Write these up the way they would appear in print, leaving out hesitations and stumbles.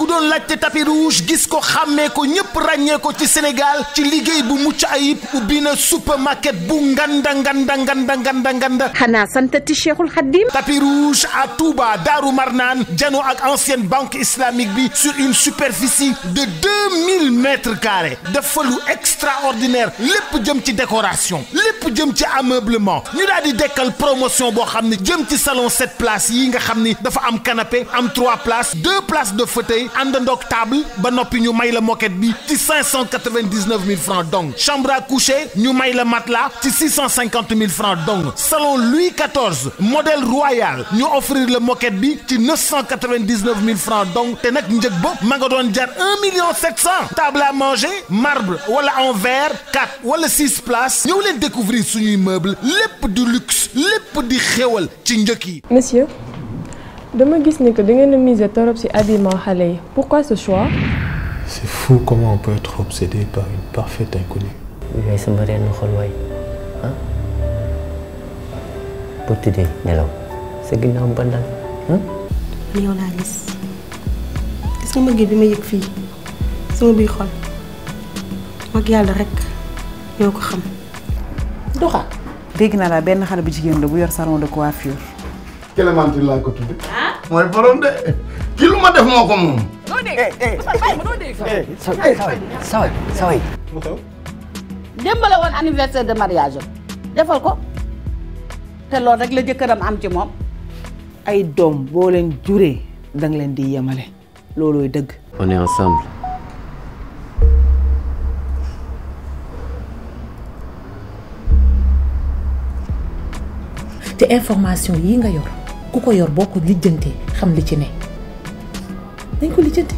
ku doon laajte tapis rouge gis ko xàmmee ko ñëpp ràññee ko ci Sénégal ci liggéey bu mucc ayib ubbi na supermarket bu nganda. xanaa santati Cheikhul Khadim. tapis rouge à Touba Darou Marnane jano ak ancienne banque islamique bi sur une superficie de 2000 mètres carrés dafa lu extraordinaire lépp jëm ci décoration lépp jëm ci ameublement ñu daal di dekkal promotion boo xam ne jëm ci salon 7 places yi nga xam ni dafa am canapé am 3 places 2 places de fauteuil àndandoog table ba noppi ñu may la moquette bi ci 599 000 francs donc chambre à coucher ñu may la matelas ci 650 000 francs donc salon Louis XIV modèle royal ñu offrir la moquette bi ci 999 000 francs donc te nag njëg ba ma nga doon jar 1 700 000 table à manger marbre wala en verre 4 wala 6 places ñëw leen découvrir suñuy meuble lépp du luxe lépp di xéwal ci njëkk yi. Monsieur dama gis ni que da ngeen a miser torop ci habillement xale yi pourquoi ce choix. C'est fou comment on peut être obsédé par une parfaite inconnue. yaay sama reen xol waay ah boo tëddee nelaw sa ginnaaw mbandal yow laa gis nga mbëggeel bi ma yëg fii sama biir xol mag yàlla rek ñoo ko xam. doxa dégg naa la benn xale bu jigéen la bu yor salon de coiffure. Clémentine laa ko tudd. mooy borom de kii lu ma def moo ko moom. doo dégg saway démb la woon anniversaire de mariage am defal ko te loolu rek la jëkkëram am ci moom. ay doom boo leen juree danga leen di yemale loolooy dëgg. on est ensemble. te information yi nga yor ku ko yor boo ko lijjantee xam li ci ne dañ ko lijjante.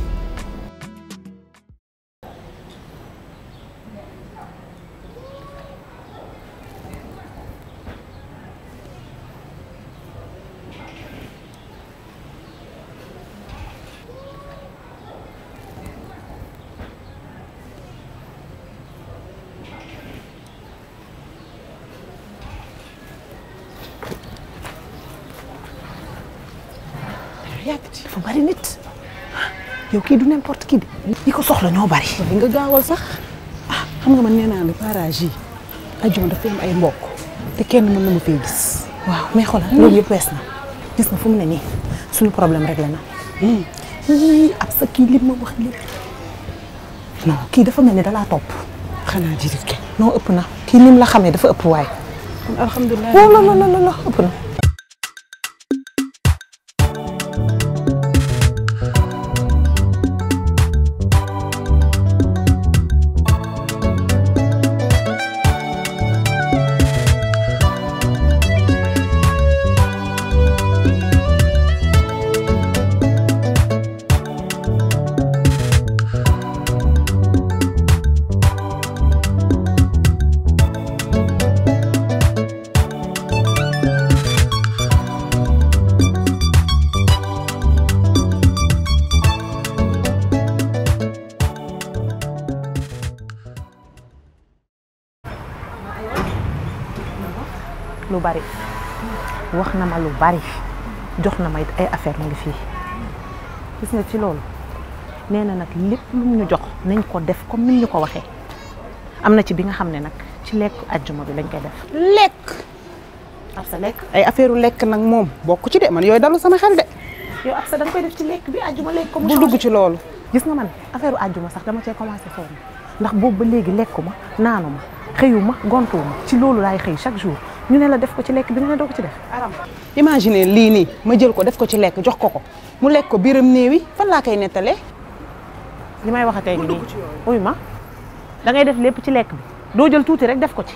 dafa bari nit yow kii du n'importe qui de ñi ko soxla ñoo bari. li nga gaawal sax xam nga man nee naa ne parage yi ajoon dafa am ay mbokk te kenn mën na ma fay gis. waaw mais xoolal loolu yëpp wees na gis nga fu mu ne nii suñu problème rek la na ab sa kii li ma wax lépp non kii dafa mel ni dalaa topp. xanaa di ke non ëpp na kii nim la xamee dafa ëpp waay. kon alhamdulilah la ëpp na. lu bari wax na ma lu bari jox na ma ay affaire mu ngi fii gis nga ci loolu nee na nag lépp lu ñu jox nañ ko def comme ni ñu ko waxee am na ci bi nga xam ne nag ci lekk ajjuma bi lañ koy def. lekk. ab sa lekk ay affaire lekk nag moom bokk ci de man yooyu dalu sama xel de. yow ab sa da nga koy def ci lekk bi ajjuma lekk ko mu bu dugg ci loolu. gis nga man affaire ajjuma sax dama cee commencé sonn ndax boobu ba léegi lekkuma naanuma xëyuma gontuwuma ci loolu laay xëy chaque jour ñu ne la def ko ci lekk bi nga ne doo ko ci def. imagine lii nii ma jël ko def ko ci lekk jox ko mu lekk ko biiram néewi fan laa koy nettalee. li may waxatee ngi nii uy ma da ngay def lépp ci lekk bi doo jël tuuti rek def ko ci.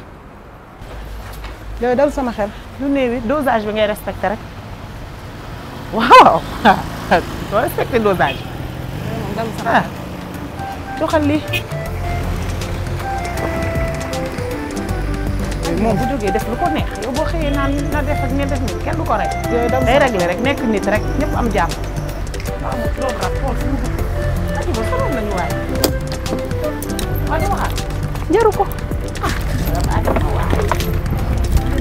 yooyu dal sama xel. lu néewi dosage bi ngay respecté rek waaw doo respecté dosage. dal sama xel. joxal lii. moom bu jógee def lu ko neex yow boo xëyee naan na def ak ngeen def nii kenn du ko rek. day réglé rek nekk nit rek ñëpp am jàmm. waaw loolu rek xool suñu dugub ati ba sonal nañu waaye. waaw di waxaat. jaru ko ah.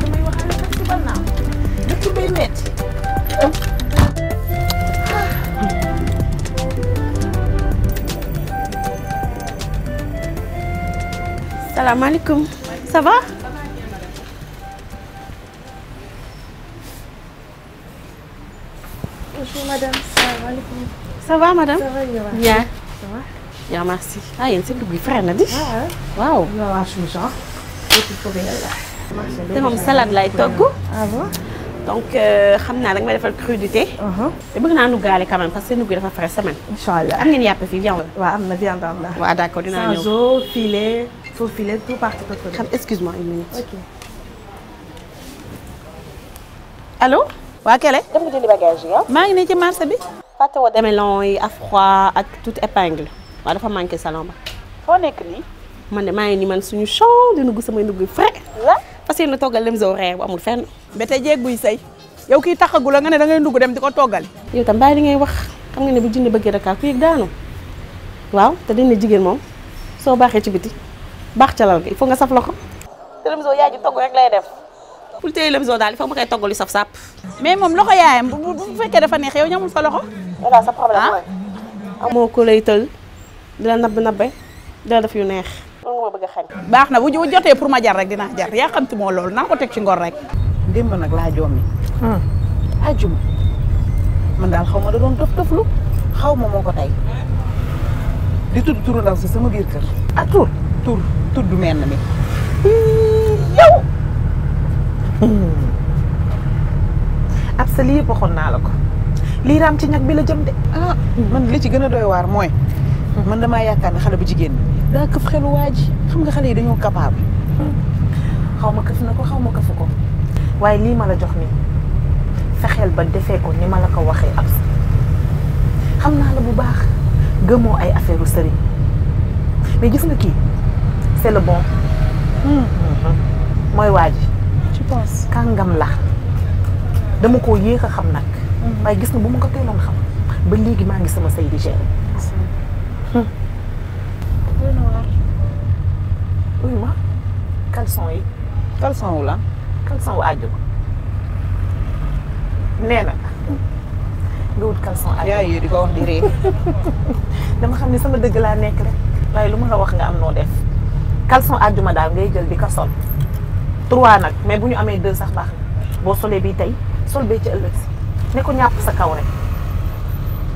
damay waxaat rek ci ban naaw. dëkk bay metti. salaamaaleykum. ça va. Bonjour madame, salaamaaleykum. ça va madame. Ça va bien. Ça va. bien merci. ah yéen seen dugub yi frais na di. waaw. te moom salade lay togg. ah bon. donc xam naa da nga may defal crudité. te bëgg naa nuggaale quand même parce que seen dugub yi dafa frais semaine. incha allah am ngeen yàpp fii viande. waaw am na viande am na. waaw d'accord dinaa ñëw. sans eau, filet, faux filet, tout partout. xam excuse-moi une minute. ok. allo. waa Kelle. dem nga jëndi bagage yi maa ngi nii ci marché bi. fàtte woo démêlon yi à froid ak toute épingle. waaw dafa manqué salon ba. foo nekk nii. man de maa ngi nii man suñu champ di nugg samay nugg frais. la parce que yéen a toggal lemzo reer bu amul fenn. ba tey jéeg buy sëy yow kii taxagu la nga ne da ngay ndugg dem di ko toggali. yow tam bàyyi li ngay wax xam nga ne bu jënd bëggee Dakar ku yëg daanu waaw te dañ ne jigéen moom soo baaxee ci biti baax ca lal ga il faut nga saf loxo. te lemzo yaay ji togg rek lay def. pour téye lemzo daal il faut ma koy toggal yu saf sàpp. mais moom loxo yaayam bu fekkee dafa neex yow ñamul sa loxo. voilà sa problème mooy. amoo ko lay tël di la nabbe di la def yu neex. loolu nga ma bëgg a xañ. baax na bu jotee pour ma jar rek dinaa jar yaa xam te moo loolu naa ko teg ci ngor rek. démb nag laa joomi. ajuma man daal xaw ma da doon dof-doflu xaw ma moo ko tey di tudd turu ndaw si sama biir kër. ah tudd mel na mi. yow. ab sa lii yëpp waxoon naa la ko lii raam ci ñag bi la jëm de. man li ci gën a doy waar mooy. man damaa yaakaar ne xale bu jigéen bi daa këf xelu waa ji xam nga xale yi dañoo capable. xaw ma këf na ko xaw ma këfu ko waaye lii ma la jox nii fexeel ba defee ko ni ma la ko waxee ab xam naa la bu baax gëmoo ay affaire u sëriñ mais gis nga kii c'est le bon. mooy waa ji. je pense kàngam la dama koo yéex a xam nag. waaye gis nga bu ma ko teeloon xam ba léegi maa ngi sama sëy di gérer. oui ma caleçon yi. caleçon wu la. caleçon wu àjjuma. nee na nga wut caleçon àjjuma. yaa yi di ko wax di ree. dama xam ne sama dëgg laa nekk rek. waaye lu ma la wax nga am noo def. caleçon àjjuma daal ngay jël di ko sol. 3 nag mais bu ñu amee 2 sax baax na boo solee bii tey sol bee ci ëllëg si ne ko ñàpp sa kaw rek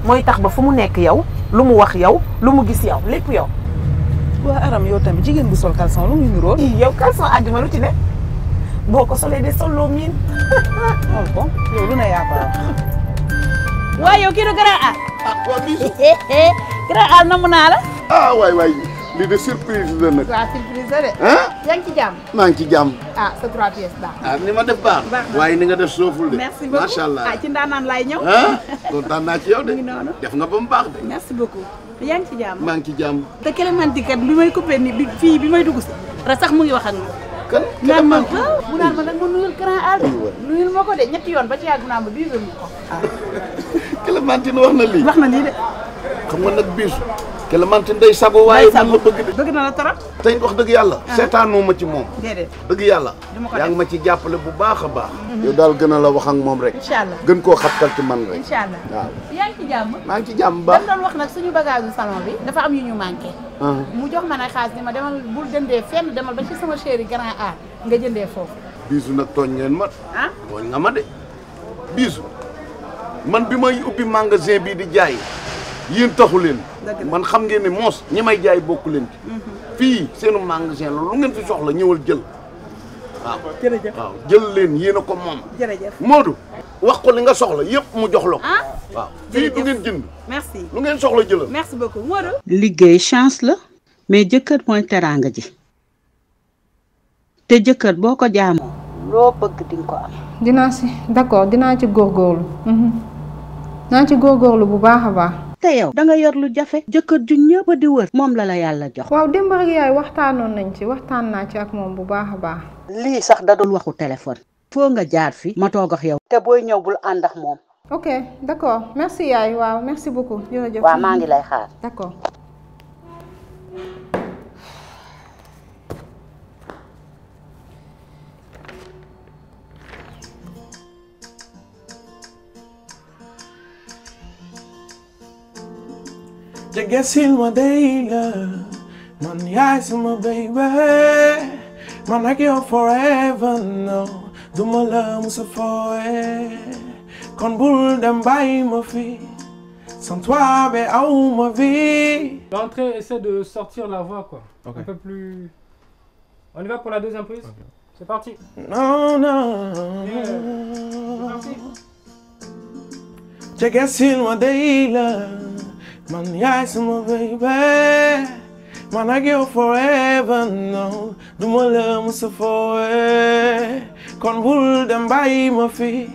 mooy tax ba fu mu nekk yow lu mu wax yow lu mu gis yow lépp yow. waa Aram yow tamit jigéen bu sol caleçon lu muy niróo. yow caleçon àjjuma lu ci ne boo ko solee de sol loo miin. xool ko yow lu ne yaa ko wax. waaye yow kii du grand A. waa Bijou. grand A namm naa la. waay lii de surprise la nag. waaw surprise la de. yaa ngi ci jàmm. maa ngi ci jàmm. sa 3 pièces baax. ni ma def baax. waaye ni nga def sooful de. merci beaucoup macha allah ci ndaanaan laay ñëw. kontaan naa ci yow de. def nga ba mu baax de. merci beaucoup. yaa ngi ci jàmm. maa ngi ci jàmm. te Clémentine kat bi may coupé ni fii bi may dugg si. rek sax mu ngi wax ak man. kan naan ma mu naan ma nag ma nuyul grand A. nuyul ma ko de ñetti yoon ba ci yàgg naa ma bii mu ko. Clémentine wax na lii. wax na lii de. xam nga nag Bijou. Clémentine day sago waaye man la bëgg de. bëgg na la trop. tey wax dëgg yàlla. seetaanoo ma ci moom. déedéet dëgg yàlla. yaa ngi ma ci jàppale bu baax a baax. yow daal gën a la wax ak moom rek. incha allah gën koo xattal ci man rek. incha allah waaw. yaa ngi ci jàmm. maa ngi ci jàmm ba. dañ doon wax nag suñu bagage du salon bi dafa am yu ñu manqué. mu jox ma nag xaalis ni ma demal bul jëndee fenn demal ba ci sama chéri grand A nga jëndee foofu. Bijou nag tooñ ngeen ma. tooñ nga ma de. Bijou man bi may ubbi magasin bii di jaay yéen taxu leen. man xam ngeen ne moos ñi may jaay bokku leen ci. fii seenu magasin la lu ngeen fi soxla ñëwal jël. waaw jërëjëf waaw jël leen yéen a ko moom. jërëjëf Modou wax ko li nga soxla yëpp mu jox la ko. waaw fii du ngeen jënd. merci lu ngeen soxla jëlal. merci beaucoup Modou. liggéey chance la mais jëkkër mooy teraanga ji te jëkkër boo ko jaamoo loo bëgg di nga ko am. dinaa si d'accord dinaa ci góorgóorlu. naa ci góorgóorlu bu baax a baax. te yow da nga yor lu jafe jëkkër ju ñëpp di wër moom la yàlla jox. waaw démb rek yaay waxtaanoon nañ ci waxtaan naa ci ak moom bu baax a baax. lii sax da doon waxu téléphone. foo nga jaar fi ma toog ak yow. te booy ñëw bul ànd ak moom. ok d'accord merci yaay waaw merci beaucoup jërëjëf. waaw maa ngi lay xaar. d'accord. jege sil ma dey la Man, yes, my baby. Man, I give forever, no. Do my love so for Kon boule dem by ma fille. Sans toi, ben, où ma vie. L'entrée, essaie de sortir la voix, quoi. Okay. Un peu plus... On y va pour la deuxième prise? Okay. C'est parti. Non, non. C'est parti. Check it still my daily. Man, yes, my baby. Man, I give forever, no. Do my love so for Kon boule dem by ma fille.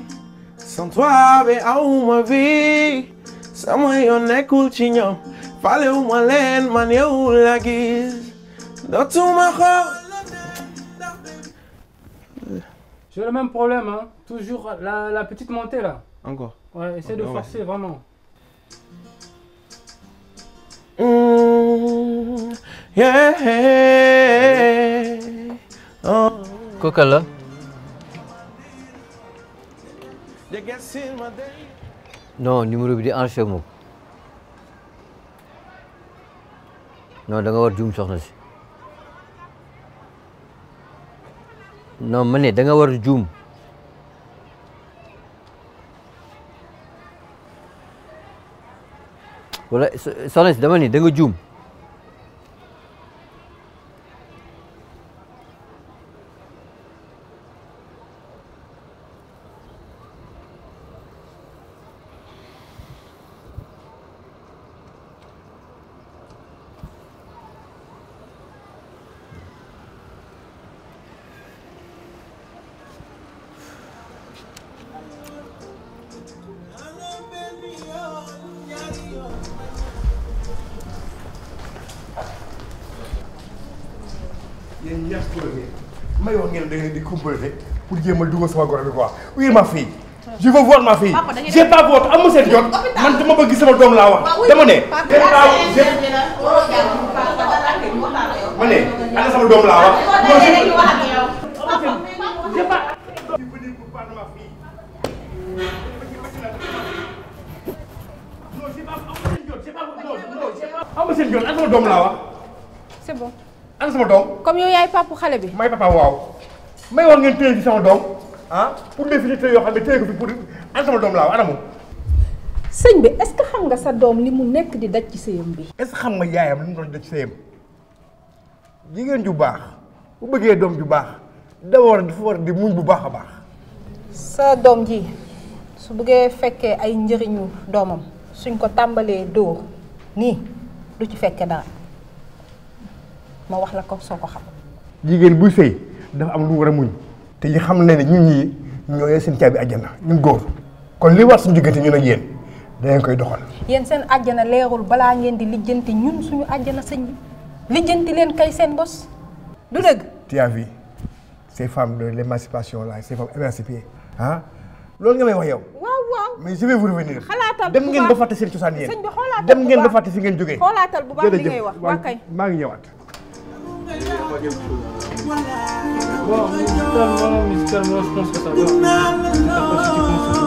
Sans toi, ben, où ma vie. Sama yo nekkul ci ñoom. Fale wu ma leen man yow la gis. Dootuma xool. J'ai le même problème, hein. Toujours la petite montée là. Encore. Ouais, essaie de forcer vraiment. Yeah. Oh. Kooka la. Non, numéro bi di enregistré moom. Non, da nga war juum soxna si. Non, ma ne da nga war juum. Wala soxna si dama ni da nga juum. yéen ñaar ko defee may wax ngeen da ngeen di compléter pour jéem a dugal sama goro bi quoi oui ma fille je veux voir ma fille j'ai pas votre amu seen jot man dama bëgg sama doom laa wax dama ne ma ne ana sama doom laa wax amu seen jot ana sama doom laa wax c'est bon. ana sama doom. comme yow yaay papa xale bi. may papa waaw. may wax ngeen téye ci sama doom ah pour définir yoo xam ne téye ko fi pour ana sama doom laa ana moom. sëñ bi est-ce que xam nga sa doom li mu nekk di daj ci sëyam bi. est-ce que xam nga yaayam li mu doon daj ci sëyam jigéen ju baax bu bëggee doom ju baax dafa war di muñ bu baax a baax. sa doom ji su bëggee fekkee ay njëriñu doomam suñ ko tàmbalee dóor nii du ci fekkee dara. ma wax la ko soo ko xam. jigéen buy sëy dafa am lu war a muñ te li xam ne ñun ñii ñoo yee seen caabi àjjana ñun góor kon li war suñu diggante ñun ak yéen dangeen koy doxal. yéen seen àjjana leerul balaa ngeen di lijjanti ñun suñu àjjana sëñ bi lijjanti leen kay seen bos du dëgg. tu as vu ces femmes de l'émancipation là ces femmes émancipées ah loolu nga may wax yow. waaw mais je vais vous revenir. xalaatal dem ngeen ba fàtte seen cosaan yéen. sëñ bi xoolaatal dem ngeen ba fàtte fi ngeen jógee. xoolaatal bu baax li ngay wax waa kay maa ngi ñëwaat. Bon, musicalement, je pense que ça va. Après, si tu penses que ça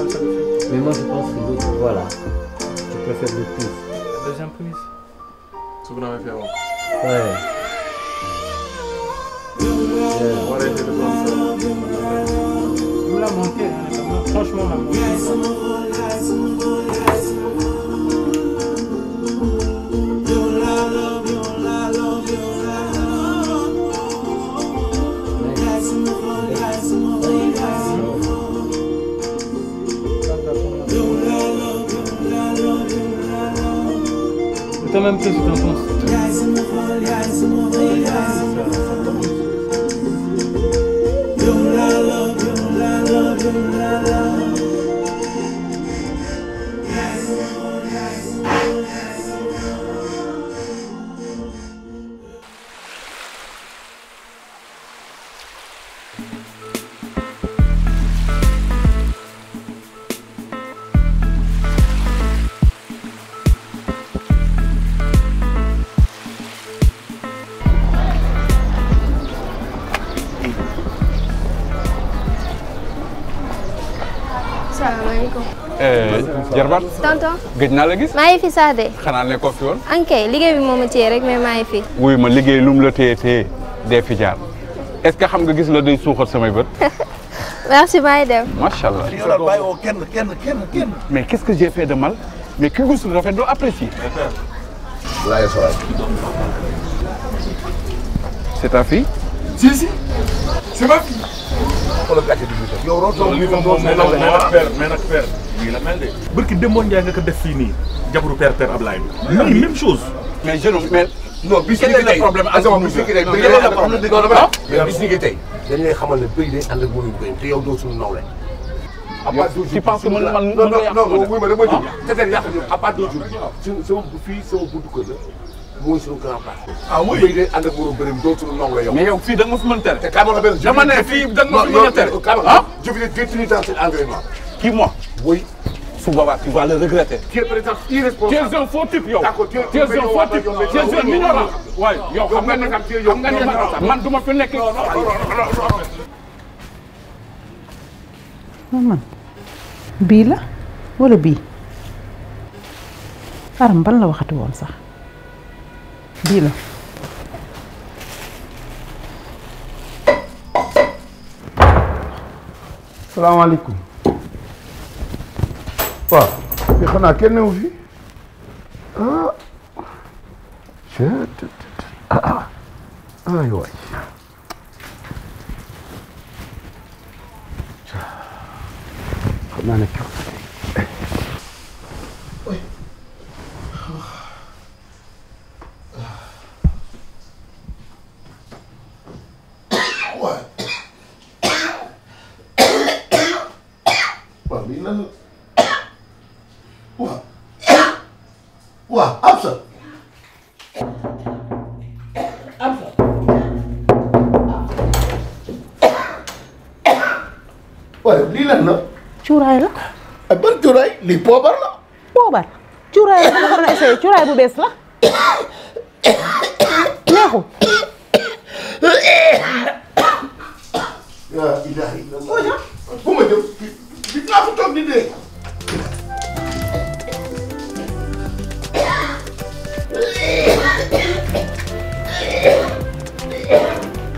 le fait. Mais moi, je pense que l'autre, voilà. Tu préfères l'autre prise. La deuxième prise. Ce qu'on avait fait avant. Ouais. On va arrêter de prendre ça. Vous la montez, hein, franchement, la montée. Toi même qu'est-ce que tu en penses? jarbaat. tonton. gëj naa la gis. maa ngi fi sax de. xanaa nekkoo fi woon. ankay liggéey bi moo ma téye rek mais maa ngi fi. wuy ma liggéey lu mu la téye dee fi jaar est-ce que xam nga gis la day suuxat samay bët. merci maa ngi dem. macha allah. yow daal bàyyi woo kenn. mais qu'est-ce que j'ai fait de mal mais ki gusul rafet doo apprécier. laay soxla. c'est ta fille. si c'est ma fille. xoolal gàcce bi ñu def yow rootoo mais nag père lii la mel de. barki Demba Ndiaye nga ko def fii nii jabaru père Ablaye bi. même chose. mais je mais. non bis ni ki tey bis ni ki tey dañ lay xamal ne bëy day ànd ak mënuñ bëy te yow doo suñu nawle. tu penses que man non wuy ma dama jóg te yàq ñu à part deux jours sama fii sama buntu kër la mooy suñu grand place. ah oui bëy day ànd ak mënuñ bëri doo suñu nawle yow. mais yow fii da nga ma fi mën tere. te kaama la benn dama ne fii da nga ma fi mën a tere. ah je vais détenir dans cet environnement. Qui moi? Oui. Su boobaa tu vas le regretter. Tu es président irresponsable. Tu es un faux type yow. D'accord, tu es un faux type. Tu es un ignorant. waaye yow xam nga ne man du ma fi nekk. man bii la wala bii aram ban la waxati woon sax bii la. salaamaaleykum. waaw fii xanaa kenn newu fi ay waay xam naa ne waaw lii lan la waaw Absa waaye lii lan la. cuuraay la. ban cuuraay lii poobar la. poobar cuuraay la dama ko doon essayé cuuraay bu bees la. neexul. yaa ilaaha illallaah. fu ma jëm di naa fa toog di dee.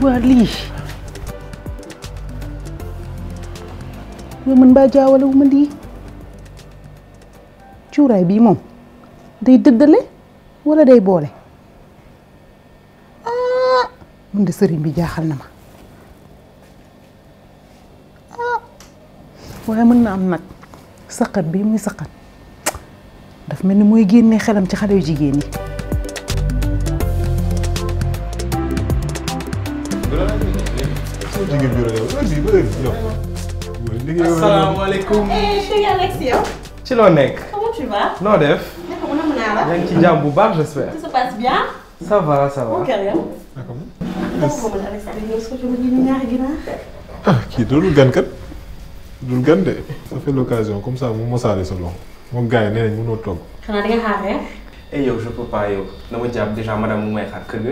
waa lii yow man baa jaawale wu ma lii cuuraay bii moom day dëddale wala day boole mun de sëriñ bi jaaxal na ma waaye mën na am nag saqat bii muy saqat daf mel ni mooy génnee xelam ci xale yu jigéen yi. asalaamaaleykum. Chérie Alex yow. ci loo nekk. Comment tu vas? noo def. Naka mu nam naa la. yaa ngi ci jàmm bu baax j'espère. Tout se passe bien. ça va ça va. Mon cœur yow. D'accord. Alex yow soo jógee ñu ñaari ginaar. ah kii dul gan kat dul gan de ça fait l'occasion comme ça mu mosaale sa loxo moom gars yi nee nañ mënoo togg. Xanaa da nga xaar reer. eh yow je peux pas yow dama jàpp déjà madame mu may xaar kër ga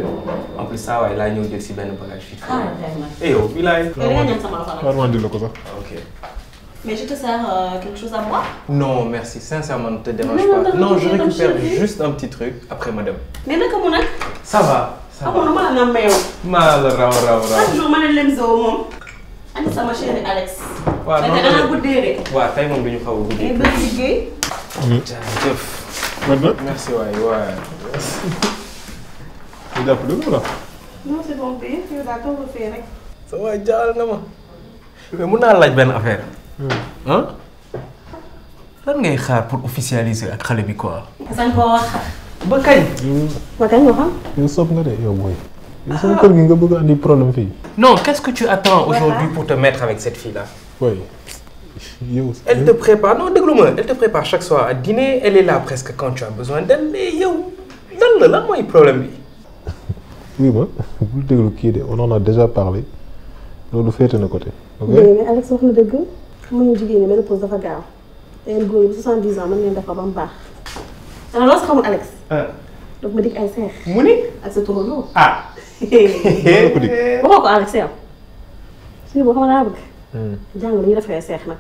en plus saa waay laa ñëw jël si benn bagage fii. Ah vraiment. eh yow bii laay. da nga ñam sama loxo la. xaaral di la ko sax. ok. Mais je te sers quelque chose à boire? Non merci sincèrement ne te dérange pas. Non je récupère juste un petit truc après madame. Mais naka mu nag. ça va. ça va amoon na ma la nam yow. maa la raw. chaque jour ma ne Lemzo moom. ani sama chéri Alex. waaw non da nga guddee de. waaw tey moom dañu xaw a guddee. mais bëgg liggéey. jaajëf. merci waay waay. nga jàpp dëgg la. non c'est bon pire yow daa toog a fee rek. sa waay jaal nga ma. mais mun naa laaj benn affaire. ah. lan ngay xaar pour officialiser ak xale bi quoi. sañ koo wax. ba kañ. ba kañ nga xam. yow soob nga de yow booy. yow sama kër gi nga bëgg a andi problème fii. non qu'est-ce que tu attends aujourd'hui pour te mettre avec cette fille là. oui. yow. elle te prépare non déglu-moi elle te prépare chaque soir à dîner elle est là presque quand tu as besoin d'elle mais yow lan mooy problème bi. oui ma bul déglu kii de on en a déjà parlé loolu féete na côté. ok mais Alex wax na dëgg. xam nga jigéen ñi ménopause dafa gaaw. te yéen góor yi 70 ans mën ngeen defar ba mu baax. alors loolu xamul Alex. donc ma dig ay seex. mu ni. ak sa turandoo. ah. waxoo ko Alex yow. suñu boo xam ne daa bëgg. jàng li ñu defee seex nag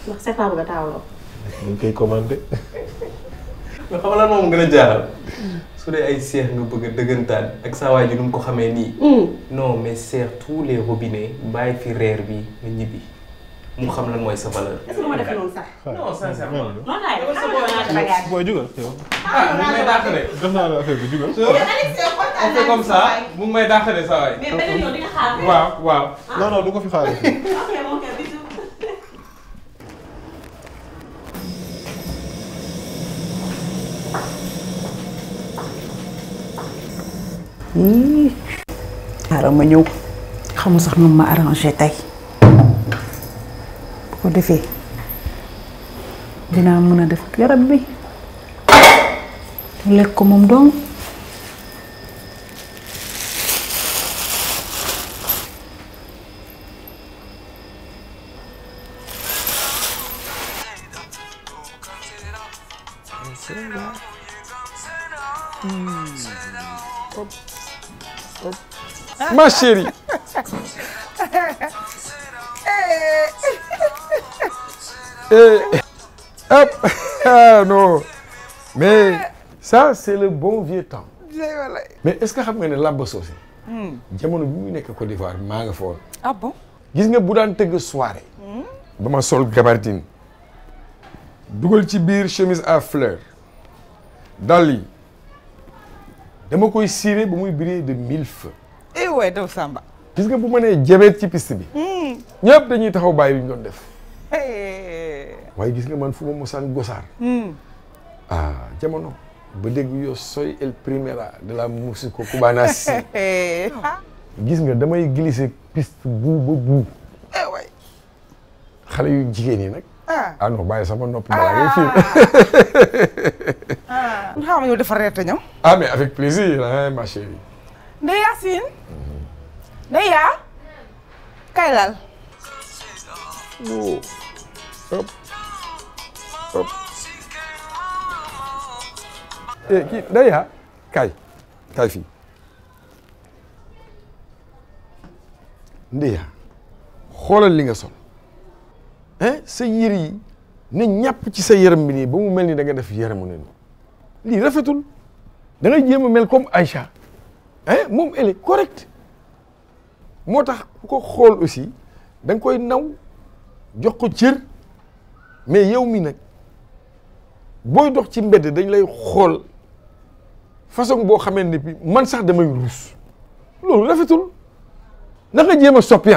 ndax seex laa bëgg a taawloo. ñu koy commandé. nga xam lan moom gën a jaaxal su dee ay seex nga bëgg a dëggantaan ak saa waay ji nu mu ko xamee nii. non mais seex tous les robinets bàyyi fi reer bi nga ñibbi mu xam lan mooy sa valeur. est-ce que ma def noonu sax. non sincèrement. non laay booy jugal yow. mu ngi may dàq de. def naa la affaire bi jugal. on fait comme ça mu ngi may dàq de saa waay. mais beneen yoon di nga xaar. waaw waaw. non non du ko fi xaaree. ok mon cœur bisous. xaaral ma ñëw xamul sax nu ma arrangé tey bu ko defee dinaa mën a def garab bi lekk ko moom dong. Ma chérie. Hop. Ah non. Mais ça c'est le bon vieux temps. Mais est-ce que xam nga ne Lamba Socé jamono bi muy nekk Côte d'Ivoire maa nga fa woon. Ah bon. gis nga bu daan tëgg soirée. ba ma sol gabardine dugal ci biir chemise à fleurs dal yi dama koy ciré ba muy briller de 1000 feux. eh ouais Daw Samba. gis nga bu ma nee jabet ci piste bi. ñëpp dañuy taxaw bàyyi li ñu doon def. waaye gis nga man fu ma mosaan gosaar. ah jamono ba dégg yo soy el primera de la musique cubana si. gis nga damay glisser piste bu ba bu. xale yu jigéen yi nag. ah non bàyyi sama nopp balaa ngay fi. xam nga yow dafa reeta ñëw. ah mais avec plaisir hein ma chérie. Ndeye Yacine. Ndeye yaa. kay laal. hop hop. kii Ndeye yaa kay fii. Ndeye yaa xoolal li nga sol. sa yére yi ne ñàpp ci sa yaram bi nii ba mu mel ni da nga def yaramu ne lii rafetul da ngay jéem a mel comme Aïcha moom elle est correcte moo tax ku ko xool aussi da nga koy naw jox ko cër mais yow mi nag booy dox ci mbedd dañ lay xool façon boo xamee ne bi man sax damay ruus loolu rafetul na nga jéem a soppi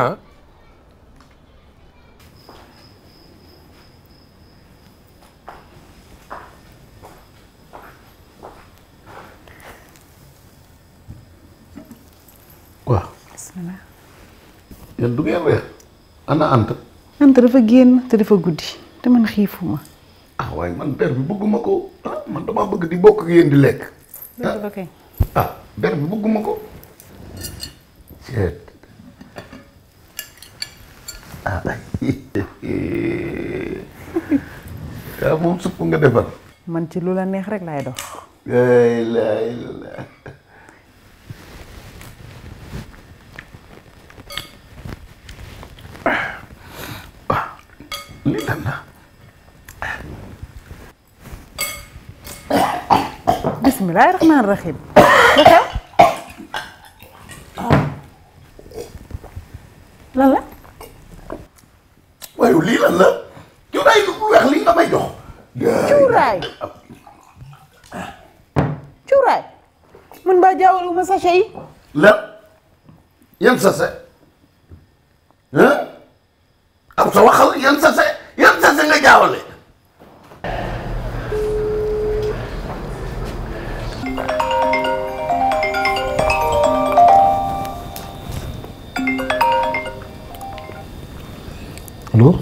waaw. bismillah. yéen du ngeen reer. ana Anta. Anta dafa génn te dafa guddi te man xiifuma. ah waaye man der bi bëgguma ko man damaa bëgg di bokk ak yéen di lekk. dëgg la kay. der bi bëgguma ko. yaa moom supp nga defar. man ci lu la neex rek laay dox. lii lan la. bismillahi rahmaani rahim. lan la. waaye lii lan la. cuuraay lu weex lii nga may jox. cuuraay. cuuraay. man baa jaawaluma sachet yi. lan yan sachet. am sa waxal yan sachet nga jaawale. allo.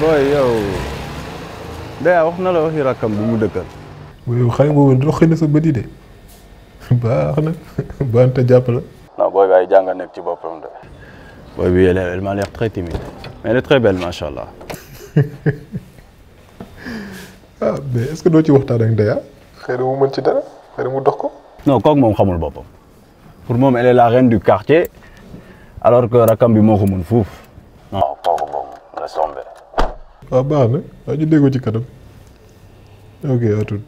boy yow Ndeye wax na la waxi rakkam bu mu dëkkal. yow xale boobu dina xëy na sa bët yi de baax na ba Anta jàpp la. non booy bi ay jàng nekk ci boppam de. booy bi elle m'a l'air très timide mais elle est très belle macha allah. ah mais est-ce que doo ci waxtaan ak Ndeye xëy na mu mën ci dara xëy na mu dox ko. non kooku moom xamul boppam pour moom elle est la reine du quartier alors que rakam bi moo ko mën fuuf. non kooku boobu laisse tomber. waaw baax na waaye ñu déggoo ci kanam ok à tout.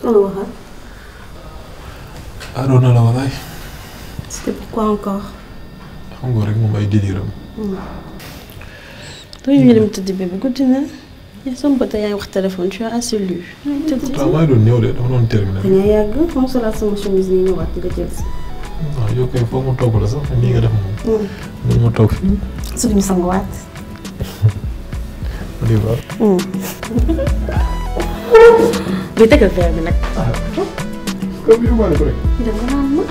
On va voir. Arona la walaay. C'était pourquoi encore? xam nga rek moom ay déliram. Toi, je vais te dire, bébé, écoute, il y a son pote qui a un téléphone, tu as assez lu. waaw maa ngi doon ñëw de dama doon terminé. dañoo yàgg comme ça la sama chemise nii ñëwaat nga jël si. waaw yow kay foog ma togg la sax nii nga def moom. nii ma toog fii. su ñu sanguwaat. on y va. bi tegal verre bi nag. comme yow maa ne ko rek. dem nga naan ma.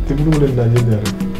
te mënu ma leen naan yéen ñaar rek.